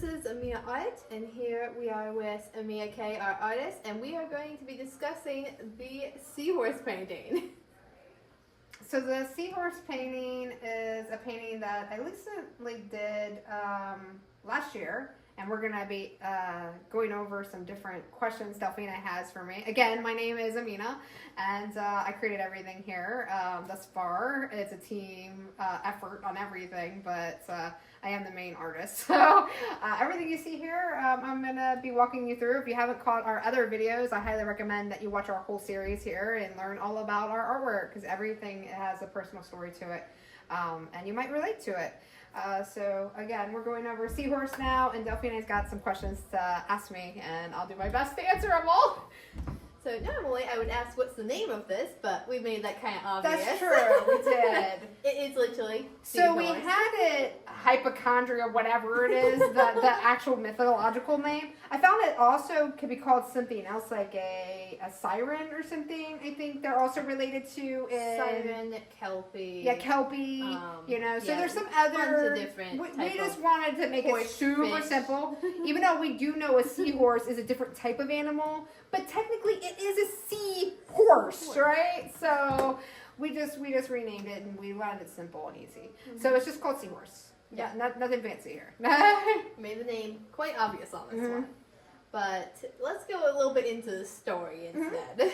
this is Amena Art, and here we are with Amena K, our artist, and we are going to be discussing the seahorse painting. So the seahorse painting is a painting that I recently did last year, and we're going to be going over some different questions Delphina has for me. Again, my name is Amena, and I created everything here thus far. It's a team effort on everything, but I am the main artist. So everything you see here, I'm going to be walking you through. If you haven't caught our other videos, I highly recommend that you watch our whole series here and learn all about our artwork, because everything has a personal story to it, and you might relate to it. So again, we're going over seahorse now, and Delphina's got some questions to ask me, and I'll do my best to answer them all. So normally I would ask what's the name of this, but we made that kind of obvious. That's true, we did. It is literally So we had it hypochondria, whatever it is, the actual mythological name. I found it also could be called something else, like a siren or something. I think they're also related to siren, kelpie. Yeah, kelpie. You know, so there's some bunch other of different. We just wanted to make it super simple. Even though we do know a seahorse is a different type of animal, but technically it is a seahorse, right? So we just renamed it, and we wanted it simple and easy. So it's just called seahorse. Yeah, nothing fancy here. Made the name quite obvious on this one. But let's go a little bit into the story instead.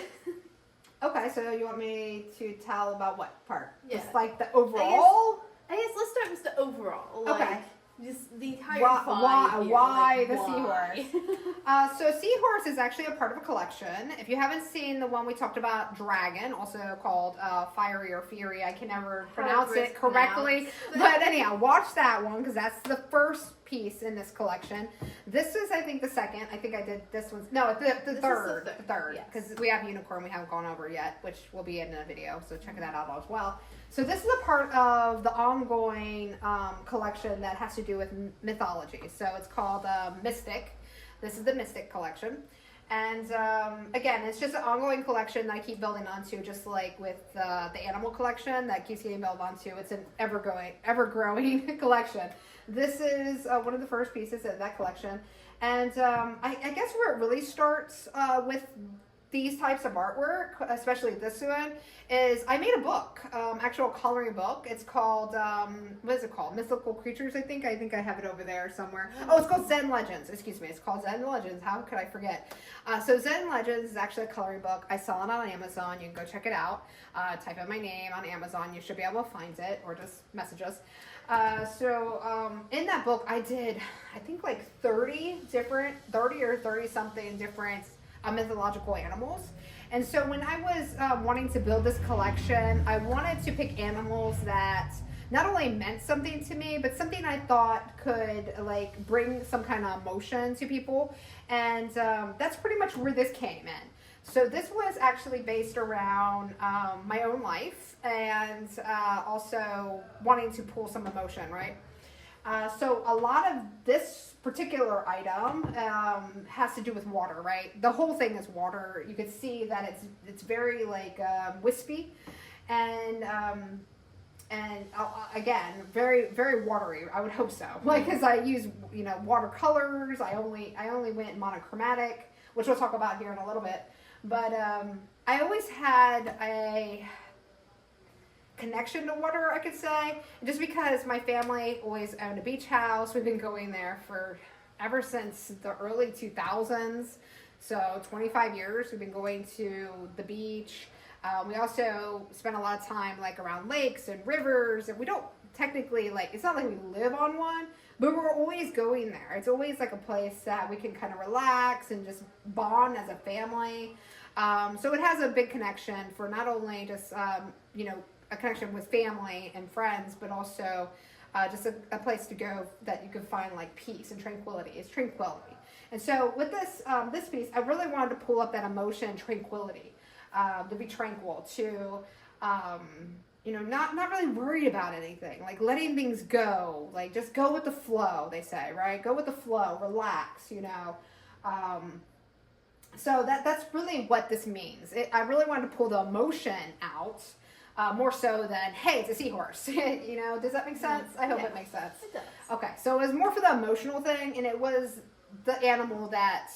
Okay, so you want me to tell about what part? Yeah. Just like the overall? I guess let's start with the overall. Okay. Just the entire why the seahorse? So seahorse is actually a part of a collection. If you haven't seen the one we talked about, dragon, also called fiery or fury, I can never pronounce it correctly. But anyhow, watch that one, because that's the first piece in this collection. This is, I think, the second. I think I did this one. No, the third. The third, because we have unicorn we haven't gone over yet, which will be in a video. So check that out as well. So this is a part of the ongoing collection that has to do with mythology. So it's called Mystic. This is the Mystic Collection. And again, it's just an ongoing collection that I keep building onto, just like with the animal collection that keeps getting built onto. It's an ever-growing collection. This is one of the first pieces of that collection. And I guess where it really starts with these types of artwork, especially this one, is I made a book, actual coloring book. It's called, what is it called? Mythical Creatures, I think. I have it over there somewhere. Oh, it's called Zen Legends. Excuse me. It's called Zen Legends. How could I forget? So Zen Legends is actually a coloring book. I sell it on Amazon. You can go check it out. Type in my name on Amazon. You should be able to find it, or just message us. In that book, I did, I think, like 30 or 30 something different mythological animals. And so when I was wanting to build this collection, I wanted to pick animals that not only meant something to me, but something I thought could like bring some kind of emotion to people. And that's pretty much where this came in. So this was actually based around my own life, and also wanting to pull some emotion, right? So a lot of this particular item has to do with water, right? The whole thing is water. You can see that it's very like wispy, and again, very, very watery. I would hope so. Like, because I use watercolors. I only went monochromatic, which we'll talk about here in a little bit. But I always had a connection to water, I could say, just because my family always owned a beach house. We've been going there ever since the early 2000s, so 25 years we've been going to the beach. We also spend a lot of time like around lakes and rivers, and we don't technically, like, it's not like we live on one, but we're always going there. It's always like a place that we can kind of relax and just bond as a family. So it has a big connection for not only just a connection with family and friends, but also just a place to go that you can find like peace and tranquility. It's tranquility. And so with this this piece, I really wanted to pull up that emotion, tranquility, to be tranquil, to not really worried about anything, like letting things go, like just go with the flow, they say, right? Go with the flow, relax, So that's really what this means. I really wanted to pull the emotion out more so than, hey, it's a seahorse. You know, does that make sense? I hope it makes sense. It does. Okay, so it was more for the emotional thing, and it was the animal that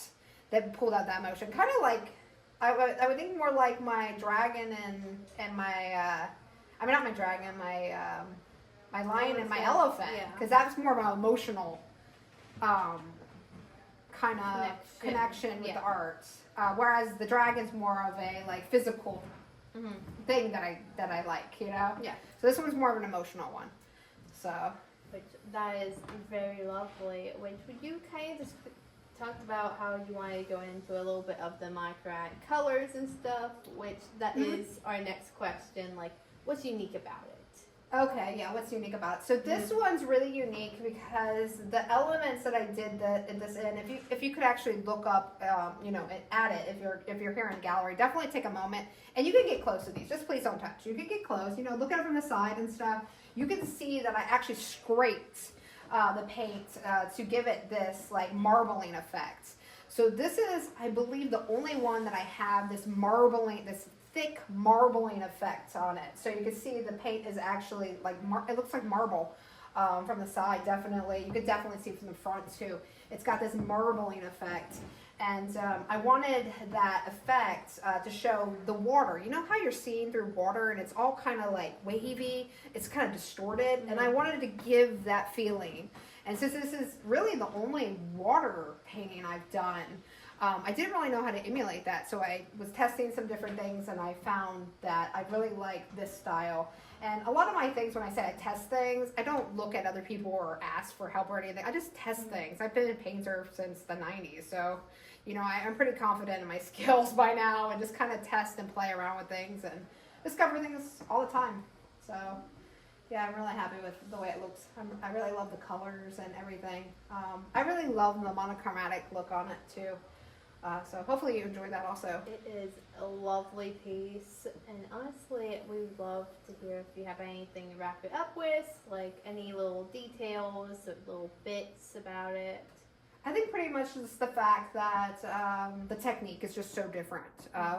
pulled out that emotion. Kind of like, I would think more like my dragon and my, I mean, not my dragon, my lion and my elephant, because that's more of an emotional kind of connection with the art, whereas the dragon's more of a like physical thing that I like, you know. Yeah. So this one's more of an emotional one. So. Which that is very lovely. Which would you kind of just talked about how you want to go into a little bit of the monochromatic colors and stuff, which that is our next question. Like, what's unique about it? Okay, yeah, what's unique about it? So this one's really unique because the elements that I did this in, if you could actually look up, you know, at it, if you're here in gallery, definitely take a moment, and you can get close to these. Just please don't touch. You can get close, you know, look at it from the side and stuff. You can see that I actually scraped the paint to give it this like marbling effect. So this is, I believe, the only one that I have this marbling, this thick marbling effect on it. So you can see the paint is actually like, it looks like marble from the side, definitely. You could definitely see from the front too. It's got this marbling effect. And I wanted that effect to show the water. You know how you're seeing through water and it's all kind of like wavy, it's kind of distorted, and I wanted to give that feeling. And since this is really the only water painting I've done, I didn't really know how to emulate that, so I was testing some different things, and I found that I really like this style. And a lot of my things, when I say I test things, I don't look at other people or ask for help or anything. I just test things. I've been a painter since the 90s, so you know, I'm pretty confident in my skills by now, and just kind of test and play around with things and discover things all the time. So yeah, I'm really happy with the way it looks. I really love the colors and everything. I really love the monochromatic look on it too. So hopefully you enjoyed that also. It is a lovely piece, and honestly, we would love to hear if you have anything to wrap it up with, like any little details, or little bits about it. I think pretty much just the fact that the technique is just so different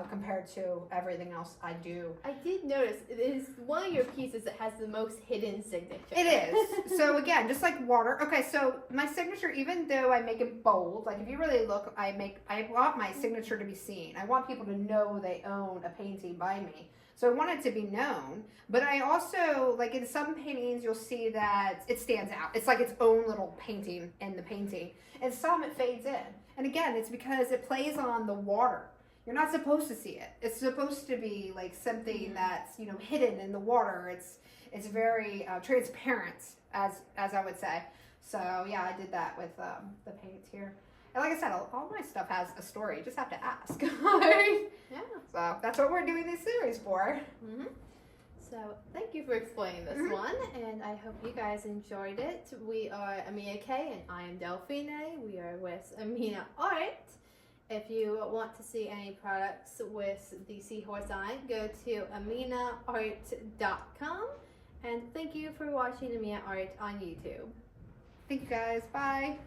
compared to everything else I do. I did notice it is one of your pieces that has the most hidden signature. It is. So again, just like water. Okay, so my signature, even though I make it bold, like if you really look, I want my signature to be seen. I want people to know they own a painting by me. So I want it to be known, but I also, like in some paintings, you'll see that it stands out. It's like its own little painting in the painting. And some it fades in. And again, it's because it plays on the water. You're not supposed to see it. It's supposed to be like something that's, you know, hidden in the water. It's very transparent, as I would say. So yeah, I did that with the paints here. And like I said, all my stuff has a story. You just have to ask. Yeah. So that's what we're doing this series for. So thank you for explaining this one, and I hope you guys enjoyed it. We are Amena K, and I am Delphine. We are with Amena Art. If you want to see any products with the seahorse on it, go to amenaart.com. And thank you for watching Amena Art on YouTube. Thank you guys. Bye.